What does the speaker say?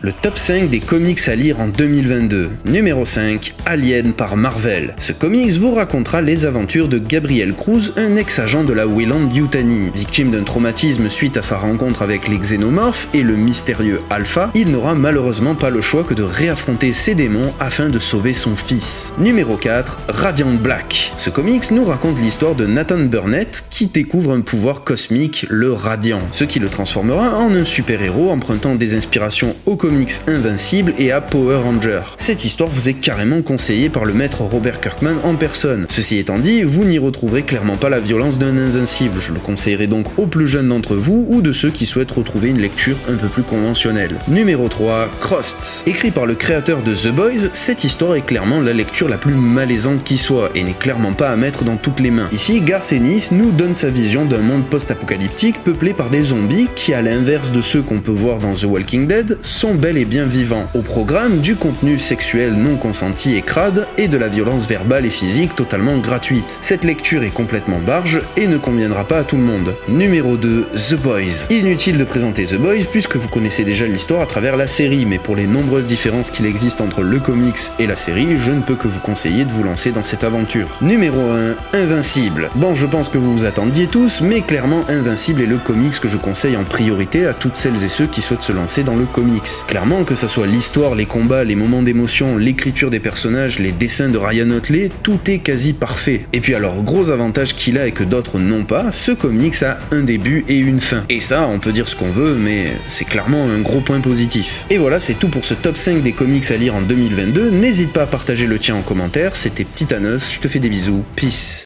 Le top 5 des comics à lire en 2022. Numéro 5, Alien par Marvel. Ce comics vous racontera les aventures de Gabriel Cruz, un ex-agent de la Weyland-Yutani. Victime d'un traumatisme suite à sa rencontre avec les xénomorphes et le mystérieux Alpha, il n'aura malheureusement pas le choix que de réaffronter ses démons afin de sauver son fils. Numéro 4, Radiant Black. Ce comics nous raconte l'histoire de Nathan Burnett qui découvre un pouvoir cosmique, le Radiant, ce qui le transformera en un super-héros empruntant des inspirations au comics Invincible et à Power Ranger. Cette histoire vous est carrément conseillée par le maître Robert Kirkman en personne. Ceci étant dit, vous n'y retrouverez clairement pas la violence d'un Invincible. Je le conseillerais donc aux plus jeunes d'entre vous ou de ceux qui souhaitent retrouver une lecture un peu plus conventionnelle. Numéro 3, Crossed. Écrit par le créateur de The Boys, cette histoire est clairement la lecture la plus malaisante qui soit et n'est clairement pas à mettre dans toutes les mains. Ici, Garth Ennis nous donne sa vision d'un monde post-apocalyptique peuplé par des zombies qui, à l'inverse de ceux qu'on peut voir dans The Walking Dead, sont bel et bien vivants. Au programme, du contenu sexuel non consenti et crade et de la violence verbale et physique totalement gratuite. Cette lecture est complètement barge et ne conviendra pas à tout le monde. Numéro 2, The Boys. Inutile de présenter The Boys puisque vous connaissez déjà l'histoire à travers la série, mais pour les nombreuses différences qu'il existe entre le comics et la série, je ne peux que vous conseiller de vous lancer dans cette aventure. Numéro 1, Invincible. Bon, je pense que vous vous attendiez tous, mais clairement Invincible est le comics que je conseille en priorité à toutes celles et ceux qui souhaitent se lancer dans le comics. Clairement, que ça soit l'histoire, les combats, les moments d'émotion, l'écriture des personnages, les dessins de Ryan Otley, tout est quasi parfait. Et puis alors, gros avantage qu'il a et que d'autres n'ont pas, ce comics a un début et une fin. Et ça, on peut dire ce qu'on veut, mais c'est clairement un gros point positif. Et voilà, c'est tout pour ce top 5 des comics à lire en 2022. N'hésite pas à partager le tien en commentaire, c'était Petit Thanos, je te fais des bisous, peace.